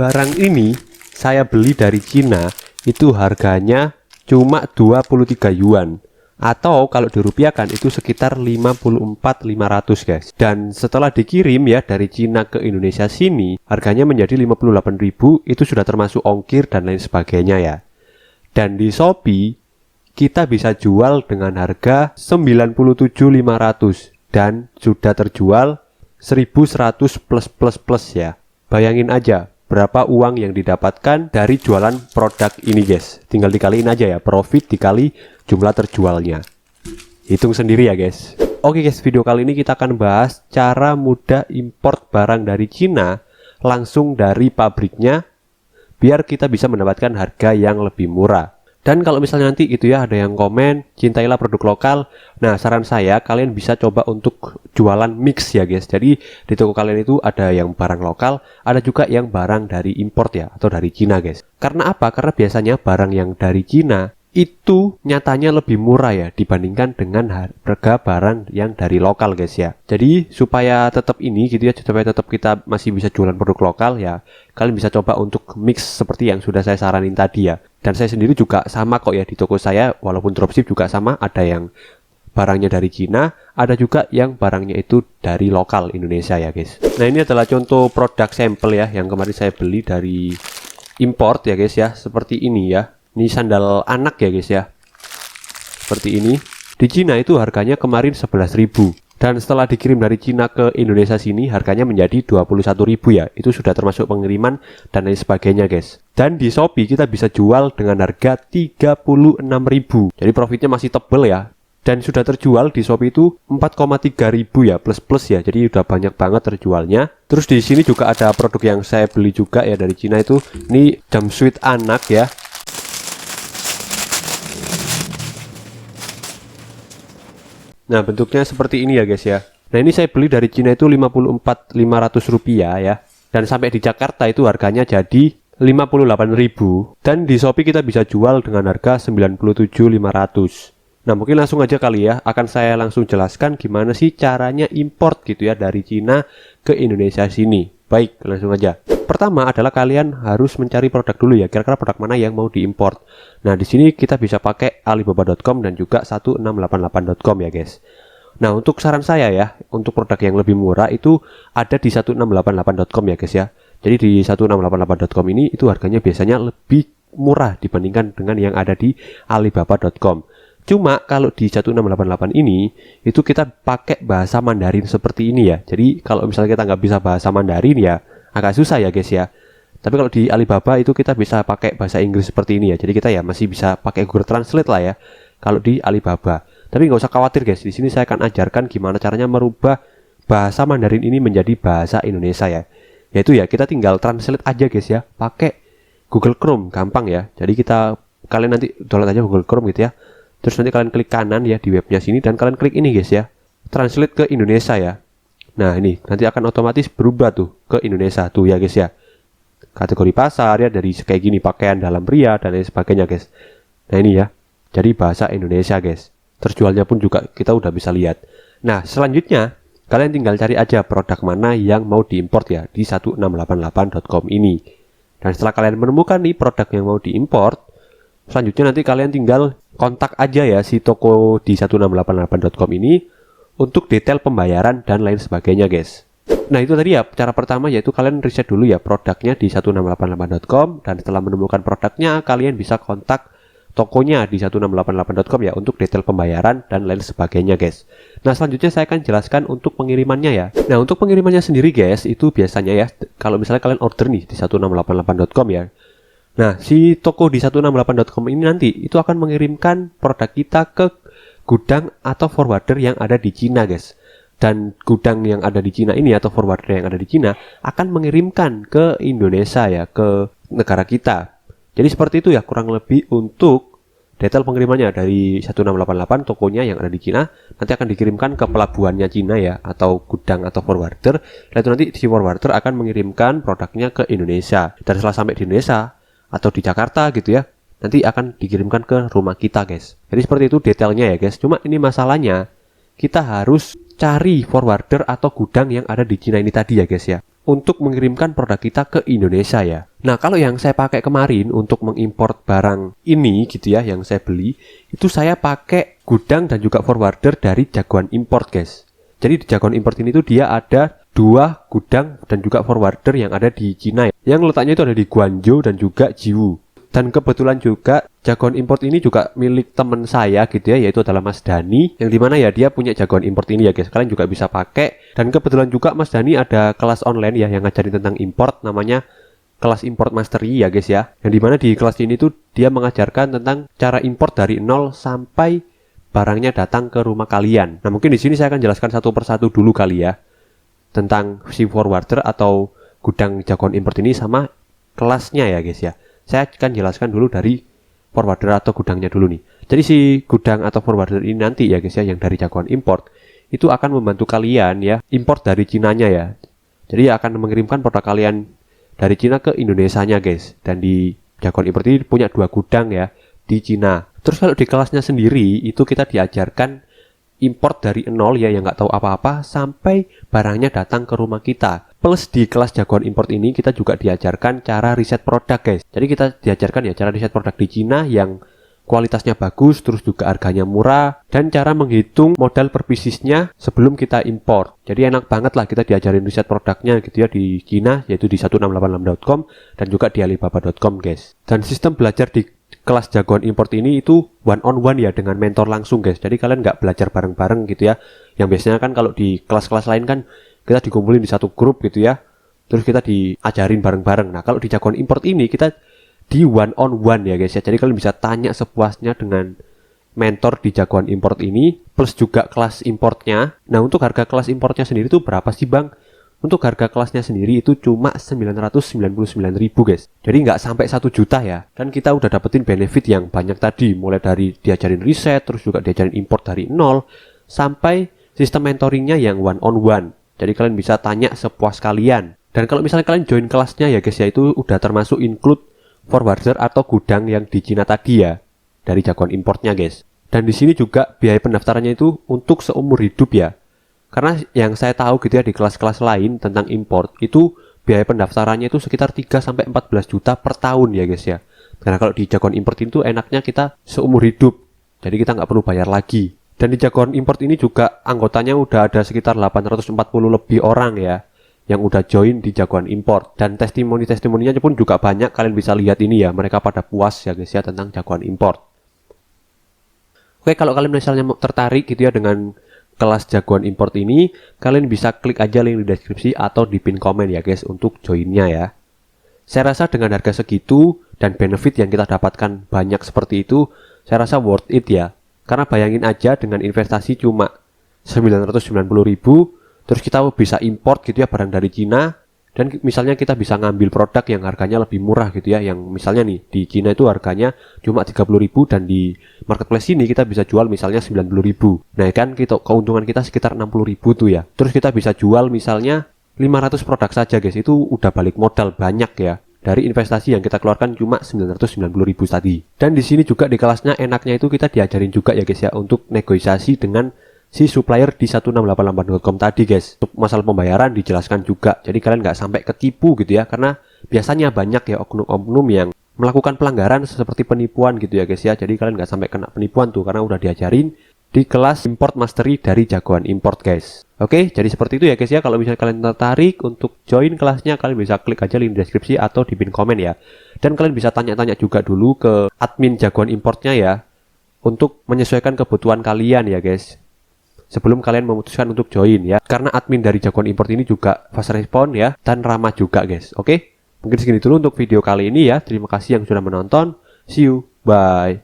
Barang ini saya beli dari Cina, itu harganya cuma 23 yuan. Atau kalau dirupiahkan itu sekitar 54.500 guys. Dan setelah dikirim ya dari Cina ke Indonesia sini, harganya menjadi 58.000, itu sudah termasuk ongkir dan lain sebagainya ya. Dan di Shopee kita bisa jual dengan harga 97.500 dan sudah terjual 1.100 plus ya. Bayangin aja berapa uang yang didapatkan dari jualan produk ini guys. Tinggal dikaliin aja ya, profit dikali jumlah terjualnya. Hitung sendiri ya guys. Oke guys, video kali ini kita akan bahas cara mudah import barang dari Cina langsung dari pabriknya, biar kita bisa mendapatkan harga yang lebih murah. Dan kalau misalnya nanti gitu ya ada yang komen, cintailah produk lokal. Nah, saran saya kalian bisa coba untuk jualan mix ya guys. Jadi di toko kalian itu ada yang barang lokal, ada juga yang barang dari import ya, atau dari Cina guys. Karena apa? Karena biasanya barang yang dari Cina itu nyatanya lebih murah ya dibandingkan dengan harga barang yang dari lokal guys ya. Jadi supaya tetap ini gitu ya, supaya tetap kita masih bisa jualan produk lokal ya, kalian bisa coba untuk mix seperti yang sudah saya saranin tadi ya. Dan saya sendiri juga sama kok ya, di toko saya walaupun dropship juga sama, ada yang barangnya dari Cina, ada juga yang barangnya itu dari lokal Indonesia ya guys. Nah, ini adalah contoh produk sampel ya yang kemarin saya beli dari import ya guys ya, seperti ini ya. Ini sandal anak ya guys ya, seperti ini. Di Cina itu harganya kemarin 11.000, dan setelah dikirim dari Cina ke Indonesia sini harganya menjadi 21.000 ya. Itu sudah termasuk pengiriman dan lain sebagainya guys. Dan di Shopee kita bisa jual dengan harga 36.000. Jadi profitnya masih tebel ya. Dan sudah terjual di Shopee itu 4,3 ribu ya, plus ya. Jadi udah banyak banget terjualnya. Terus di sini juga ada produk yang saya beli juga ya dari Cina itu. Ini jumpsuit anak ya. Nah, bentuknya seperti ini ya guys ya. Nah, ini saya beli dari Cina itu 54.500 rupiah ya. Dan sampai di Jakarta itu harganya jadi 58.000. Dan di Shopee kita bisa jual dengan harga 97.500. Nah, mungkin langsung aja kali ya, akan saya langsung jelaskan gimana sih caranya import gitu ya dari Cina ke Indonesia sini. Baik, langsung aja. Pertama adalah kalian harus mencari produk dulu ya, kira-kira produk mana yang mau diimport. Nah, di sini kita bisa pakai alibaba.com dan juga 1688.com ya guys. Nah, untuk saran saya ya, untuk produk yang lebih murah itu ada di 1688.com ya guys ya. Jadi di 1688.com ini itu harganya biasanya lebih murah dibandingkan dengan yang ada di alibaba.com. Cuma kalau di 1688 ini itu kita pakai bahasa Mandarin seperti ini ya. Jadi kalau misalnya kita nggak bisa bahasa Mandarin ya agak susah ya guys ya. Tapi kalau di Alibaba itu kita bisa pakai bahasa Inggris seperti ini ya. Jadi kita ya masih bisa pakai Google Translate lah ya kalau di Alibaba. Tapi nggak usah khawatir guys. Di sini saya akan ajarkan gimana caranya merubah bahasa Mandarin ini menjadi bahasa Indonesia ya. Yaitu ya kita tinggal translate aja guys ya. Pakai Google Chrome, gampang ya. Jadi kalian nanti download aja Google Chrome gitu ya. Terus nanti kalian klik kanan ya di webnya sini dan kalian klik ini guys ya. Translate ke Indonesia ya. Nah, ini nanti akan otomatis berubah tuh ke Indonesia tuh ya guys ya. Kategori pasar ya, dari kayak gini pakaian dalam pria dan lain sebagainya guys. Nah, ini ya. Jadi bahasa Indonesia guys. Terjualnya pun juga kita udah bisa lihat. Nah, selanjutnya kalian tinggal cari aja produk mana yang mau diimport ya di 1688.com ini. Dan setelah kalian menemukan nih produk yang mau diimport, selanjutnya nanti kalian tinggal kontak aja ya si toko di 1688.com ini untuk detail pembayaran dan lain sebagainya guys. Nah, itu tadi ya cara pertama, yaitu kalian riset dulu ya produknya di 1688.com, dan setelah menemukan produknya kalian bisa kontak tokonya di 1688.com ya untuk detail pembayaran dan lain sebagainya guys. Nah, selanjutnya saya akan jelaskan untuk pengirimannya ya. Nah, untuk pengirimannya sendiri guys, itu biasanya ya kalau misalnya kalian order nih di 1688.com ya. Nah, si toko di 168.com ini nanti itu akan mengirimkan produk kita ke gudang atau forwarder yang ada di Cina guys. Dan gudang yang ada di Cina ini atau forwarder yang ada di Cina akan mengirimkan ke Indonesia ya, ke negara kita. Jadi seperti itu ya kurang lebih untuk detail pengirimannya. Dari 1688 tokonya yang ada di Cina nanti akan dikirimkan ke pelabuhannya Cina ya, atau gudang atau forwarder. Lalu nanti si forwarder akan mengirimkan produknya ke Indonesia. Dan setelah sampai di Indonesia atau di Jakarta gitu ya, nanti akan dikirimkan ke rumah kita guys. Jadi seperti itu detailnya ya guys. Cuma ini masalahnya kita harus cari forwarder atau gudang yang ada di Cina ini tadi ya guys ya, untuk mengirimkan produk kita ke Indonesia ya. Nah, kalau yang saya pakai kemarin untuk mengimport barang ini gitu ya, yang saya beli, itu saya pakai gudang dan juga forwarder dari Jagoan Import, guys. Jadi di Jagoan Import ini tuh dia ada 2 gudang dan juga forwarder yang ada di Cina ya. Yang letaknya itu ada di Guangzhou dan juga Jiwu. Dan kebetulan juga Jagoan Import ini juga milik teman saya gitu ya, yaitu adalah Mas Dani, yang dimana ya dia punya Jagoan Import ini ya guys. Kalian juga bisa pakai. Dan kebetulan juga Mas Dani ada kelas online ya yang ngajarin tentang import, namanya kelas Import Mastery ya guys ya. Yang dimana di kelas ini tuh dia mengajarkan tentang cara import dari nol sampai barangnya datang ke rumah kalian. Nah, mungkin di sini saya akan jelaskan satu persatu dulu kali ya, tentang si forwarder atau gudang Jagoan Import ini sama kelasnya ya guys ya. Saya akan jelaskan dulu dari forwarder atau gudangnya dulu nih. Jadi si gudang atau forwarder ini nanti ya guys ya, yang dari Jagoan Import itu akan membantu kalian ya import dari Cinanya ya. Jadi akan mengirimkan produk kalian dari Cina ke Indonesianya guys. Dan di Jagoan Import ini punya 2 gudang ya di Cina. Terus kalau di kelasnya sendiri itu kita diajarkan import dari nol ya, yang nggak tahu apa-apa sampai barangnya datang ke rumah kita. Plus di kelas Jagoan Import ini kita juga diajarkan cara riset produk guys. Jadi kita diajarkan ya cara riset produk di Cina yang kualitasnya bagus, terus juga harganya murah, dan cara menghitung modal per piecesnya sebelum kita import. Jadi enak banget lah kita diajarin riset produknya gitu ya di Cina, yaitu di 1686.com dan juga di alibaba.com guys. Dan sistem belajar di kelas Jagoan Import ini itu one on one ya, dengan mentor langsung guys. Jadi kalian nggak belajar bareng-bareng gitu ya. Yang biasanya kan kalau di kelas-kelas lain kan kita dikumpulin di satu grup gitu ya, terus kita diajarin bareng-bareng. Nah, kalau di Jagoan Import ini kita di one on one ya guys ya. Jadi kalian bisa tanya sepuasnya dengan mentor di Jagoan Import ini, plus juga kelas importnya. Nah, untuk harga kelas importnya sendiri itu berapa sih bang? Untuk harga kelasnya sendiri itu cuma 999.000 guys. Jadi nggak sampai 1 juta ya. Dan kita udah dapetin benefit yang banyak tadi, mulai dari diajarin riset, terus juga diajarin import dari nol, sampai sistem mentoringnya yang one on one. Jadi kalian bisa tanya sepuas kalian. Dan kalau misalnya kalian join kelasnya ya guys ya, itu udah termasuk include forwarder atau gudang yang di Cina tadi ya, dari Jagoan Importnya guys. Dan di sini juga biaya pendaftarannya itu untuk seumur hidup ya. Karena yang saya tahu gitu ya di kelas-kelas lain tentang import itu biaya pendaftarannya itu sekitar 3-14 juta per tahun ya guys ya. Karena kalau di Jagoan Import itu enaknya kita seumur hidup, jadi kita nggak perlu bayar lagi. Dan di Jagoan Import ini juga anggotanya udah ada sekitar 840 lebih orang ya yang udah join di Jagoan Import. Dan testimoni-testimoninya pun juga banyak, kalian bisa lihat ini ya, mereka pada puas ya guys ya tentang Jagoan Import. Oke, kalau kalian misalnya tertarik gitu ya dengan kelas Jagoan Import ini, kalian bisa klik aja link di deskripsi atau di pin komen ya guys untuk joinnya ya. Saya rasa dengan harga segitu dan benefit yang kita dapatkan banyak seperti itu, saya rasa worth it ya. Karena bayangin aja dengan investasi cuma 990.000, terus kita bisa import gitu ya barang dari Cina. Dan misalnya kita bisa ngambil produk yang harganya lebih murah gitu ya, yang misalnya nih di Cina itu harganya cuma 30.000 dan di marketplace ini kita bisa jual misalnya 90.000. Nah kan keuntungan kita sekitar 60.000 tuh ya. Terus kita bisa jual misalnya 500 produk saja guys, itu udah balik modal banyak ya dari investasi yang kita keluarkan cuma 990.000 tadi. Dan di sini juga di kelasnya enaknya itu kita diajarin juga ya guys ya untuk negosiasi dengan si supplier di 1688.com tadi guys. Untuk masalah pembayaran dijelaskan juga, jadi kalian nggak sampai ketipu gitu ya, karena biasanya banyak ya oknum-oknum yang melakukan pelanggaran seperti penipuan gitu ya guys ya. Jadi kalian nggak sampai kena penipuan tuh karena udah diajarin di kelas Import Mastery dari Jagoan Import guys. Oke, jadi seperti itu ya guys ya. Kalau misalnya kalian tertarik untuk join kelasnya, kalian bisa klik aja link di deskripsi atau di pin komen ya. Dan kalian bisa tanya-tanya juga dulu ke admin Jagoan Importnya ya, untuk menyesuaikan kebutuhan kalian ya guys, sebelum kalian memutuskan untuk join ya. Karena admin dari Jagoan Import ini juga fast respon ya, dan ramah juga guys. Oke, mungkin segini dulu untuk video kali ini ya. Terima kasih yang sudah menonton. See you, bye.